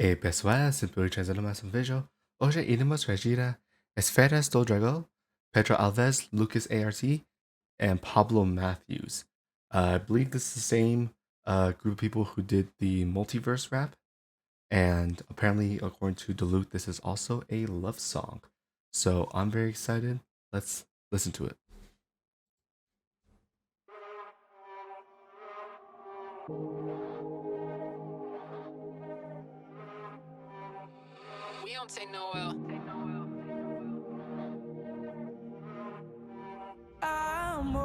E pessoal, sempre trazendo mais um vídeo. Hoje iremos reagir a Esferas do Dragão, Pedro Alvez, Lucas A.R.T, and Pablo Matheuz. I believe this is the same group of people who did the multiverse rap, and apparently, according to DiLucx, this is also a love song. So I'm very excited. Let's listen to it. We don't take no L. Amor,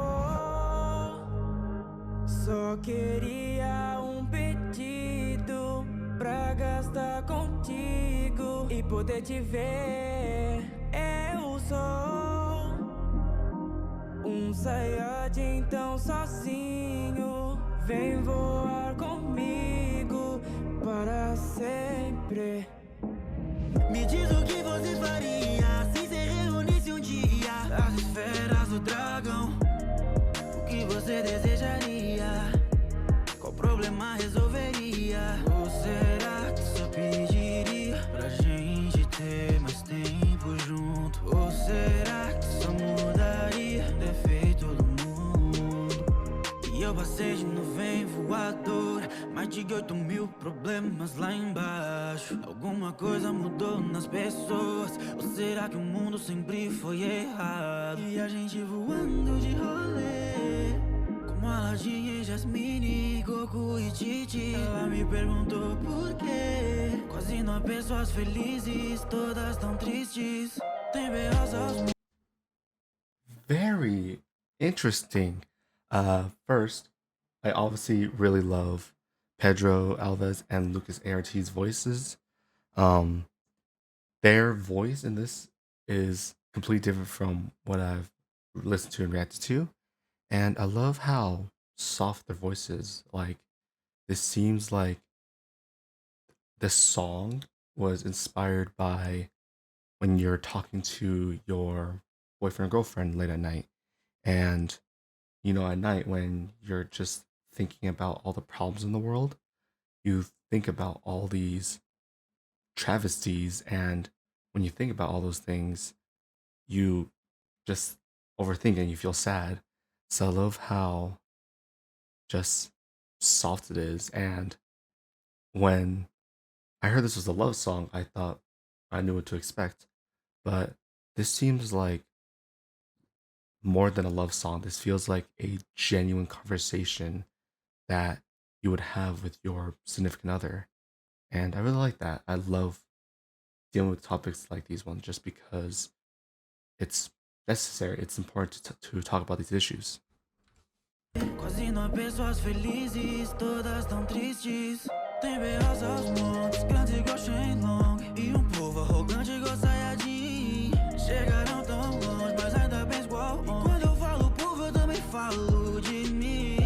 só queria pedido pra gastar contigo e poder te ver. Eu sou Saiyajin tão sozinho. Vem voar comigo para sempre. Me diz o que você faria se se reunisse dia as esferas do dragão. O que você desejaria? Qual problema resolveria? Ou será que só pediria pra gente ter mais tempo junto? Ou será que só mudaria o defeito do mundo? E eu passei de nuvem voadora, mais de 8.000 problemas lá embaixo. Alguma coisa mudou nas pessoas, ou será que o mundo sempre foi errado? E a gente voando de rolê, como Aladdin e Jasmine, Goku e Titi. Ela me perguntou por quê. Quase não há pessoas felizes, todas tão tristes. Tem B.O.s aos Very interesting. First, I obviously really love Pedro Alvez and Lucas A.R.T's voices. Their voice in this is completely different from what I've listened to and reacted to. And I love how soft their voice is. Like, this seems like this song was inspired by when you're talking to your boyfriend or girlfriend late at night. And, you know, at night when you're just thinking about all the problems in the world, you think about all these travesties. And when you think about all those things, you just overthink and you feel sad. So I love how just soft it is. And when I heard this was a love song, I thought I knew what to expect. But this seems like more than a love song. This feels like a genuine conversation that you would have with your significant other. And I really like that. I love dealing with topics like these ones just because it's necessary, it's important to talk about these issues. Quase não há pessoas felizes, todas tão tristes. Tem B.O.s aos montes, grandes igual Shenlong. E povo arrogante igual Saiyajin. Chegaram tão longe, mas ainda bem igual. E quando eu falo povo, eu também falo de mim.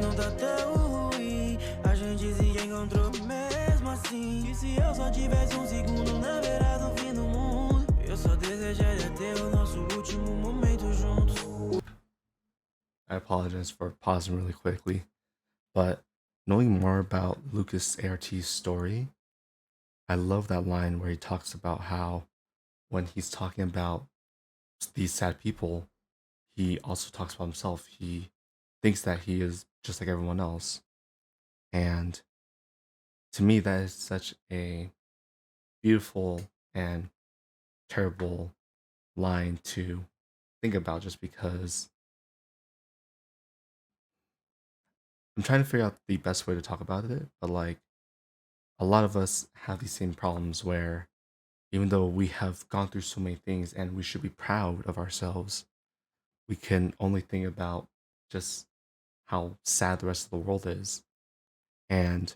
Não tá tão ruim, a gente se encontrou mesmo assim. E se eu só tivesse segundo na beira do fim do mundo, eu só desejaria ter o nosso último momento juntos. I apologize for pausing really quickly, but knowing more about Lucas A.R.T's story, I love that line where he talks about how when he's talking about these sad people, he also talks about himself. He thinks that he is just like everyone else. And to me, that is such a beautiful and terrible line to think about just because I'm trying to figure out the best way to talk about it, but like a lot of us have these same problems where even though we have gone through so many things and we should be proud of ourselves, we can only think about just how sad the rest of the world is. And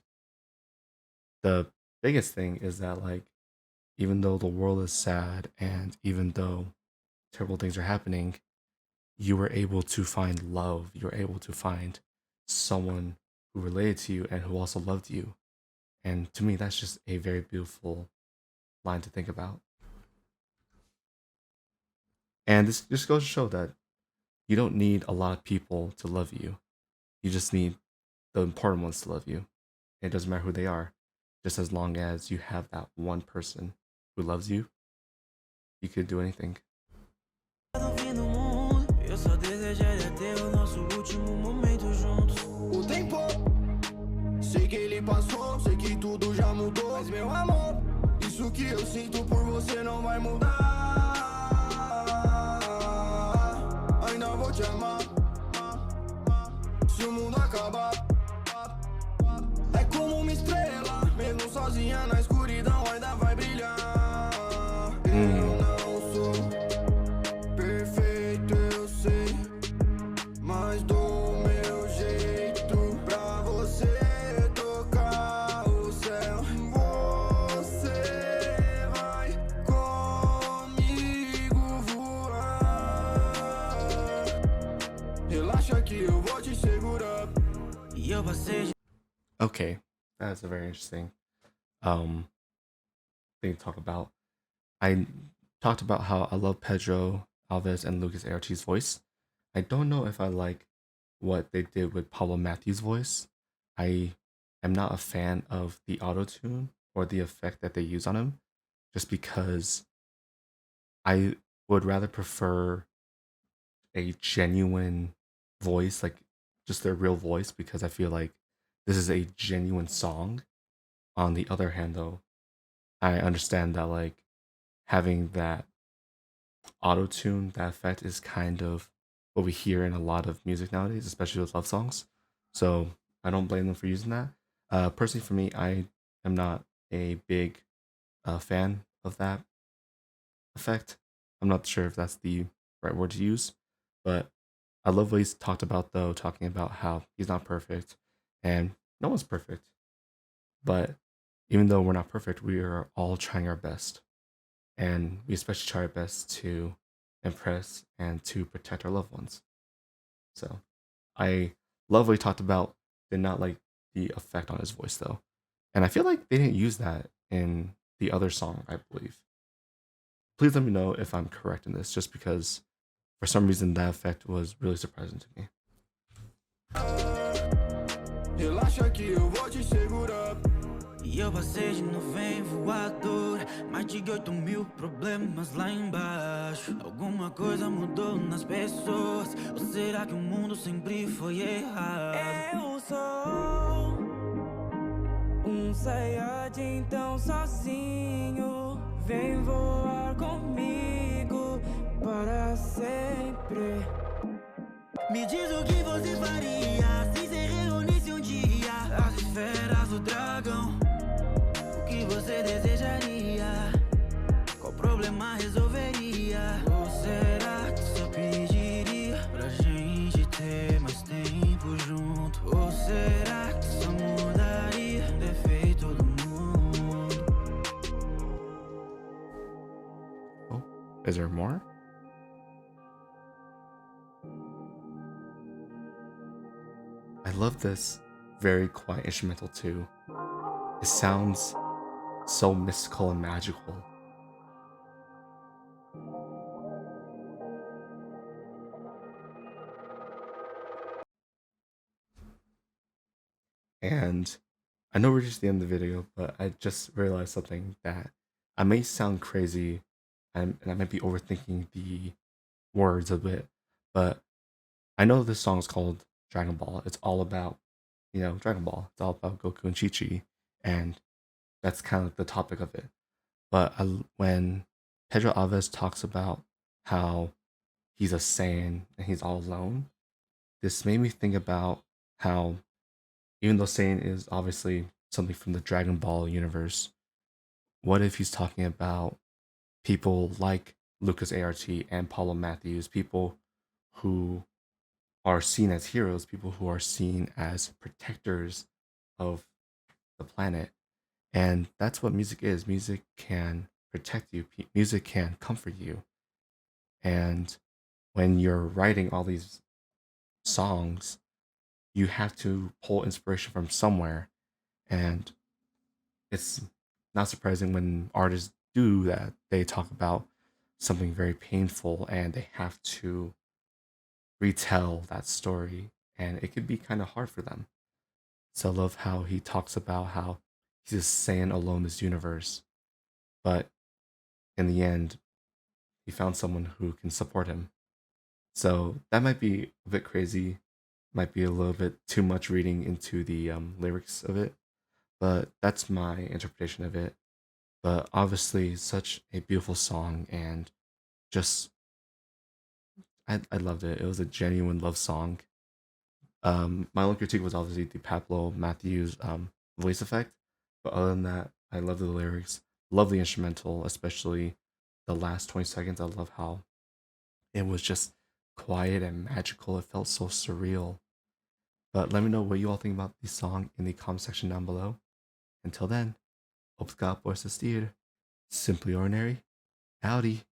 the biggest thing is that like even though the world is sad and even though terrible things are happening, you were able to find love. You were able to find someone who related to you and who also loved you. And to me, that's just a very beautiful line to think about. And this just goes to show that you don't need a lot of people to love you. You just need the important ones to love you. It doesn't matter who they are. just as long as you have that one person who loves you, you could do anything. No fim do mundo, eu só desejaria ter o nosso último momento juntos. O tempo, sei que ele passou, sei que tudo já mudou. Mas meu amor, isso que eu sinto por você não vai mudar. Ainda vou te amar, se o mundo acabar. É como uma estrela, mesmo sozinha na escuridão ainda vai brilhar. Eu não sou perfeito, eu sei, mas dou o meu jeito pra você tocar o céu. Você vai comigo voar. Relaxa que eu vou te segurar. E eu passei. Okay, that's a very interesting thing to talk about. I talked about how I love Pedro Alvez and Lucas A.R.T's voice. I don't know if I like what they did with Pablo Matheuz' voice. I am not a fan of the auto-tune or the effect that they use on him, just because I would rather prefer a genuine voice, like just their real voice, because I feel like this is a genuine song. On the other hand, though, I understand that like having that auto tune, that effect is kind of what we hear in a lot of music nowadays, especially with love songs. So I don't blame them for using that. Personally, for me, I am not a big fan of that effect. I'm not sure if that's the right word to use, but I love what he's talked about, though, talking about how he's not perfect and no one's perfect. But even though we're not perfect, we are all trying our best. And we especially try our best to impress and to protect our loved ones. So I love what he talked about. Did not like the effect on his voice, though. And I feel like they didn't use that in the other song, I believe. Please let me know if I'm correct in this, just because for some reason that effect was really surprising to me. Relaxa que eu vou te segurar. E eu passei de nuvem voadora, mais de 8 mil problemas lá embaixo. Alguma coisa mudou nas pessoas, ou será que o mundo sempre foi errado? Eu sou saiyajin tão sozinho. Vem voar comigo para sempre. Me diz o que você faria se se reunisse dia as esferas do dragão. O que você desejaria? Qual problema resolveria? Ou será que só pediria pra gente ter mais tempo junto? Ou será que só mudaria um defeito do mundo? Oh, is there more? I love this very quiet instrumental too. It sounds so mystical and magical. And I know we're just at the end of the video, but I just realized something that I may sound crazy and I might be overthinking the words a bit, but I know this song is called Dragon Ball. It's all about, Dragon Ball. It's all about Goku and Chi Chi, and that's kind of the topic of it. But when Pedro Alves talks about how he's a Saiyan and he's all alone, this made me think about how, even though Saiyan is obviously something from the Dragon Ball universe, what if he's talking about people like Lucas A.R.T and Pablo Matheuz, people who are seen as heroes, people who are seen as protectors of the planet. And that's what music is. Music can protect you, music can comfort you. And when you're writing all these songs, you have to pull inspiration from somewhere. And it's not surprising when artists do that. They talk about something very painful and they have to retell that story, and it could be kind of hard for them. So I love how he talks about how he's just saying alone this universe. But in the end, he found someone who can support him. So that might be a bit crazy, might be a little bit too much reading into the lyrics of it, but that's my interpretation of it. But obviously, such a beautiful song, and just I loved it. It was a genuine love song. My only critique was obviously the Pablo Matheuz voice effect, but other than that, I love the lyrics, love the instrumental, especially the last 20 seconds. I love how it was just quiet and magical. It felt so surreal. But let me know what you all think about the song in the comment section down below. Until then, hope ska på assistir. Simply ordinary. Howdy.